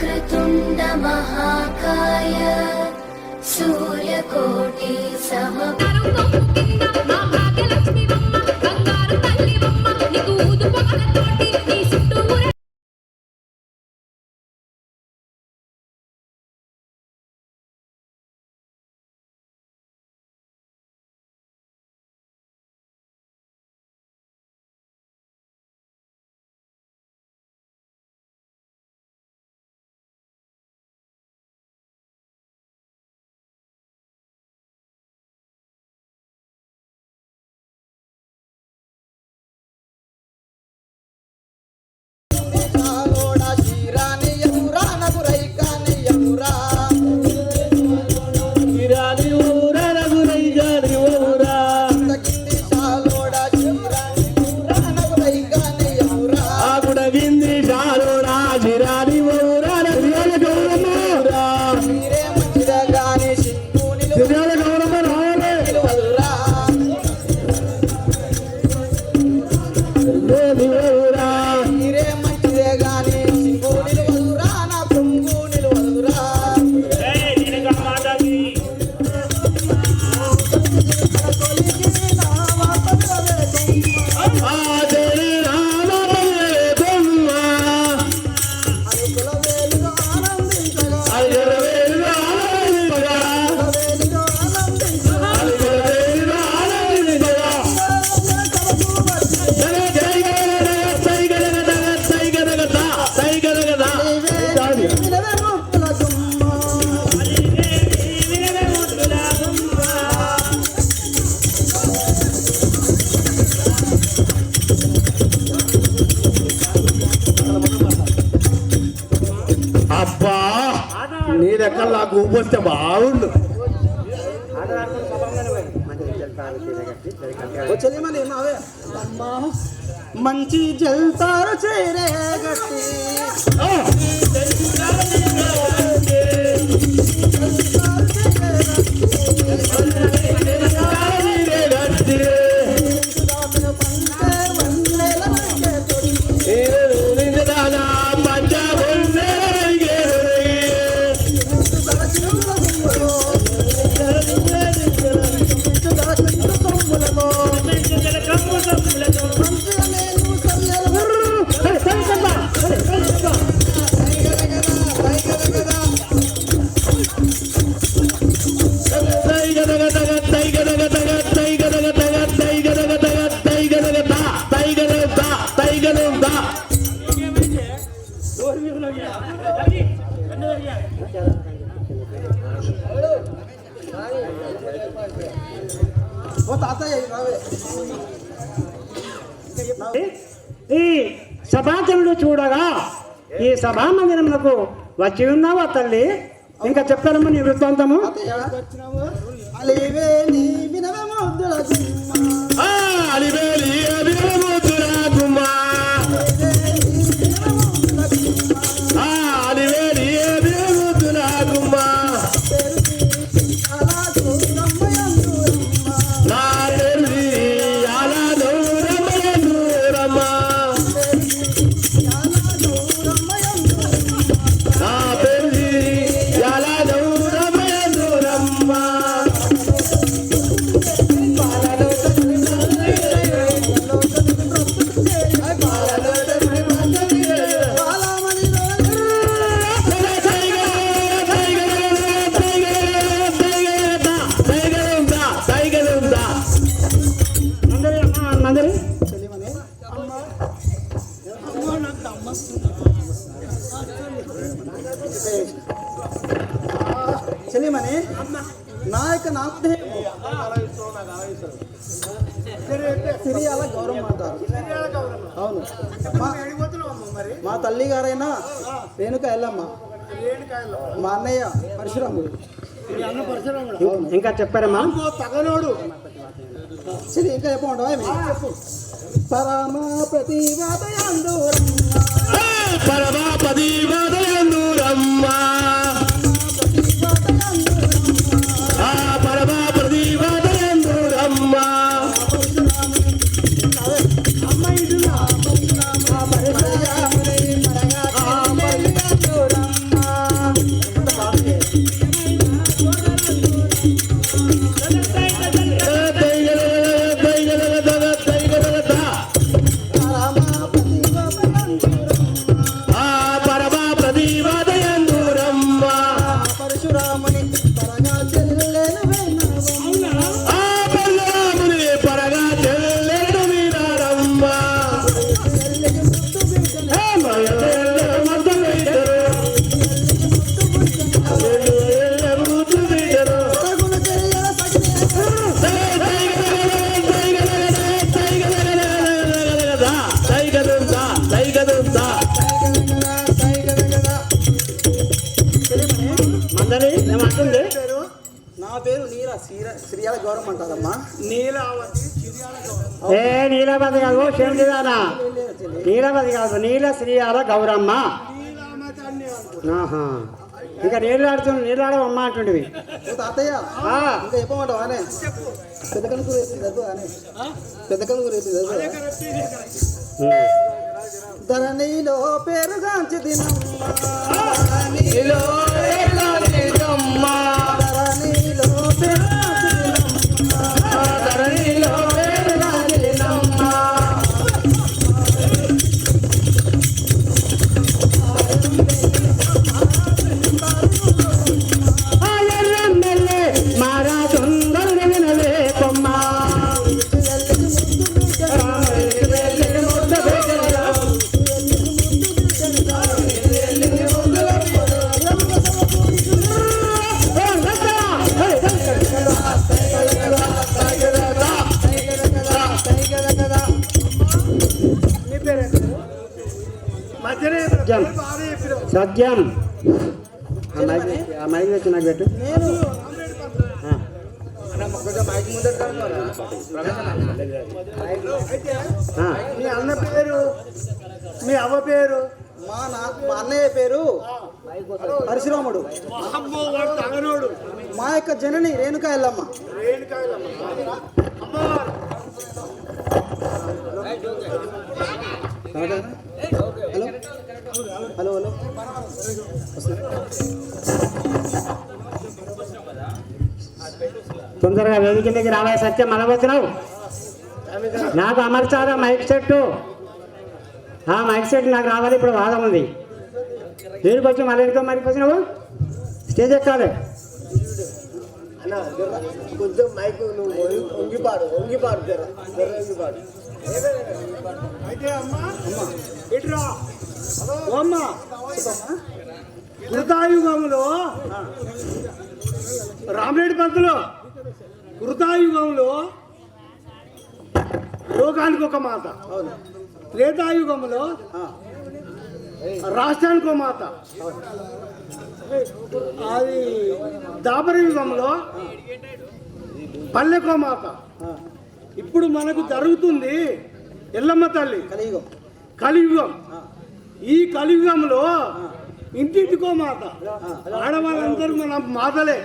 वक्रतुण्ड महाकाय सूर्यकोटि నాకు ఊపొస్తే బాగుండు. మంచి జల్తారు చేరే గట్టి ఈ సభాచరుడు చూడగా ఈ సభా మందిరములకు వచ్చి ఉన్నావా తల్లి? ఇంకా చెప్తారమ్మా నీ వృత్తాంతము. చెలిమని నాయక నామధే సిరియాల గౌరవం అంటారు. అవును, మా తల్లి గారైనా రేణుక ఎల్లమ్మ, మా అన్నయ్య పరశురాముడు. ఇంకా చెప్పారమ్మా తగనోడు. సరే ఇంకా చెప్పమంటావా? పరమా ప్రతివాదయందూరమ్మ, పరమా ప్రతివాదయందూరమ్మ, పరమా ప్రతివాదయందూరమ్మ. అమ్మ ఏమంటుంది? నా పేరు శ్రీయాల గౌరవం అంటారమ్మా. నీలావతి ఏ నీలవతి కాదు, శివదానా నీలవతి కాదు, నీల శ్రీయాల గౌరమ్మ. ఆహా, ఇంకా నీళ్ళాడవమ్మ అంటుంటివి. తాతయ్య ఇంకా చెప్పమంటావా? పెద్ద కనుక రేపు చదువు అని, పెద్ద కనుక రేపు చదువు. ధరణిలో పేరుగాంచి దినమ్మ, ధరణిలో పేరుగాంచి దినమ్మ, ధరణిలో పేరుగాంచి దినమ్మ. మారా సుందరుని వినలే కొమ్మ, సత్యం. ఆ మైక్ వచ్చి నాకు పెట్టు. మీ అన్న పేరు, మీ అవ్వ పేరు? మా అన్నయ్య పేరు పరశురాముడు. మా యొక్క జనని Renuka Yellamma. Hello hello hello, తొందరగా వేదిక దగ్గర రావాలి. సత్యం మళ్ళీ వచ్చినావు. నాకు అమర్చారా మైక్ సెట్? ఆ మైక్ సెట్ నాకు రావాలి. ఇప్పుడు వాదం ఉంది. దేనికి వచ్చి మళ్ళీ ఎందుకో మరికి వచ్చినావు? స్టేజ్ ఎక్కాలి. కొంచెం మైక్ నువ్వు వంగిపాడు, వంగిపాడు, వంగిపాడు. అయితే అమ్మా ఇట్రా అమ్మా కృతాయుగంలో రామరెడ్డి పంతులు, కృతాయుగంలో లోకానికి ఒక మాత, త్రేతాయుగంలో రాష్ట్రానికి ఒక మాత, అది దాపర యుగంలో పల్లెకో మాత. ఇప్పుడు మనకు జరుగుతుంది ఎల్లమ్మ తల్లి కలియుగం. కలియుగం. ఈ కలియుగంలో ఇంటింటికో మాత. ఆడవాళ్ళందరూ మన మాతలే.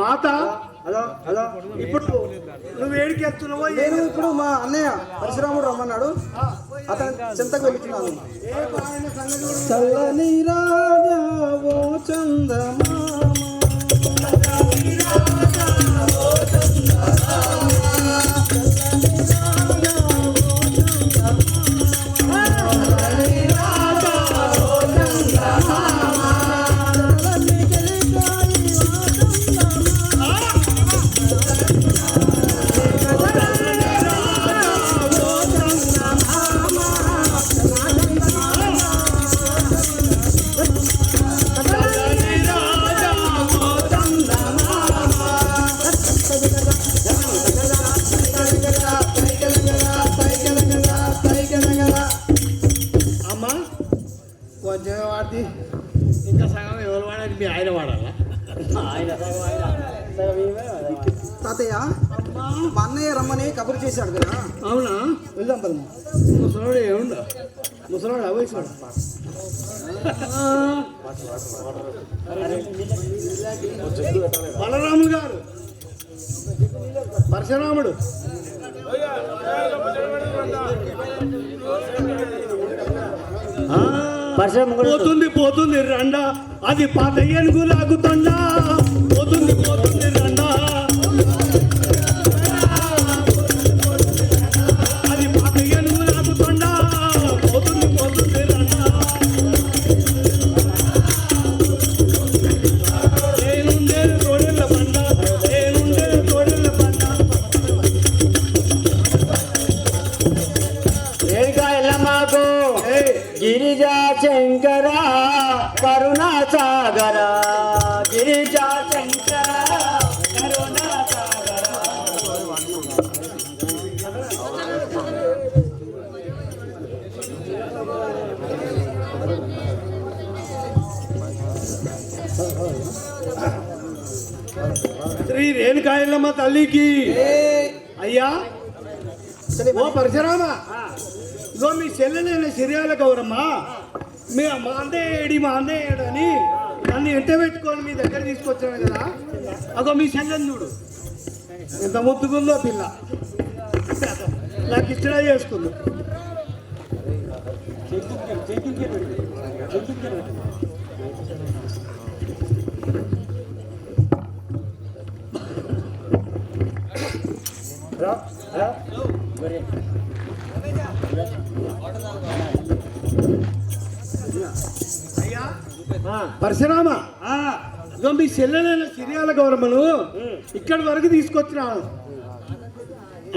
మాత హలో హలో, ఇప్పుడు నువ్వు ఏడికి వెళ్తున్నావో? నేను ఇప్పుడు మా అన్నయ్య పరశురాముడు రమ్మన్నాడు, అతను చింతకు వెళ్తున్నాను. చల్లని రాజా ఓ చందమామ, ఇంకా సగం ఎవరు వాడాలి? మీ ఆయన వాడాలా? తాతయ్య మా అన్నయ్య రమ్మని కబురు చేశాడు కదా. అవునా? వెళ్దాం పదమ్మా. ముసలాడు ఏముండ, ముసలాడు అవైసాడు. బలరాములు గారు, పరశురాముడు. పోతుంది పోతుంది రండా, అది పాత ఏనుగు లాగుతుండా. పోతుంది పోతుంది రండా, అది పాత ఏనుగు లాగుతుండా. పోతుంది పోతుంది రండా, నేనుండే తోడేళ్ళ బండ, నేనుండే తోడేళ్ళ బండ. రేణుకా ఎల్లమ్మకు గిరిజా శంకర కరుణా సాగర, గిరిజా శంకర కరుణా సాగర. శ్రీ రేణుకాయలమ్మ తల్లికి అయ్యా ఓ పరశురామ ఇగో మీ చెల్లెలైన సిరియాల గౌరమ్మ మా అందేయడు అని నన్ను ఎంట పెట్టుకొని మీ దగ్గర తీసుకొచ్చాను కదా అగో మీ చెల్లెని చూడు ఎంత ముద్దుకుందో పిల్ల నాకు ఇష్టం చేసుకుంది అయ్యా పరశురామ ఇగో మీ చెల్లెలైన సిరియాల గౌరమ్మను ఇక్కడి వరకు తీసుకొచ్చినాను.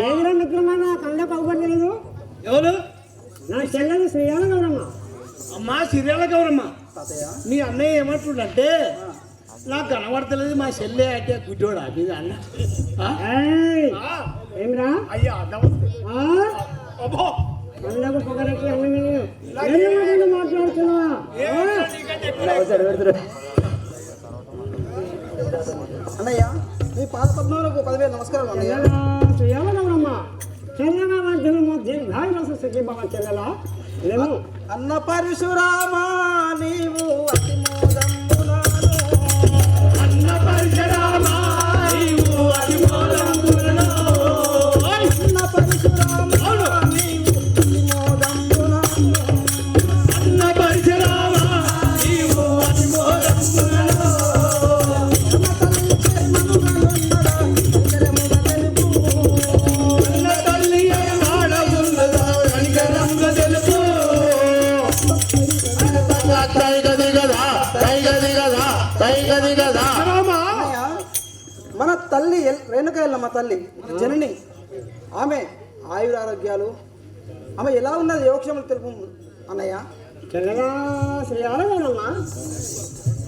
ఏదిరా మిత్రమా నా కళ్ళకు అవ్వట్లేదు. ఎవరు? నా చెల్లెలు శ్రీయాల గౌరమ్మ. అమ్మా సిరియాల గౌరమ్మ మీ అన్నయ్య ఏమంటుండంటే నాకు కనబడతలేదు మా చెల్లె అంటే గుడ్డోడా మీద అన్న ఏమిరా అయ్యా నమస్తే అబ్బో కళ్ళకు పొగరకి అన్న మాట్లాడుతున్నా అన్నయ్య మీ పాద పద్మములకు 10,000 నమస్కారం అన్నయ్య. శ్రీయాల గౌరమ్మ చెల్లెలా జన్మ దీర్ఘాయురస సఖి బాబా చెల్లెలా లేము అన్న పరశురామా నీవు అతి మోదంబునాను అన్న పరశురామా నీవు అతి మోదంబునాను అన్న పరశురామా నీవు అతి మోదంబునాను అన్న పరశురామా నీవు అతి మోదంబునాను అన్న తల్లి ఆడవున్నదా కనికరంగ తెలుపు అన్నయ్య, మన తల్లి రేణుకాయలమ్మ తల్లి జనని ఆమె ఆయురారోగ్యాలు ఆమె ఎలా ఉన్నది యోగక్షేమం తెలుపు అన్నయ్య. చెల్లెలా శ్రీయాల గౌరమ్మ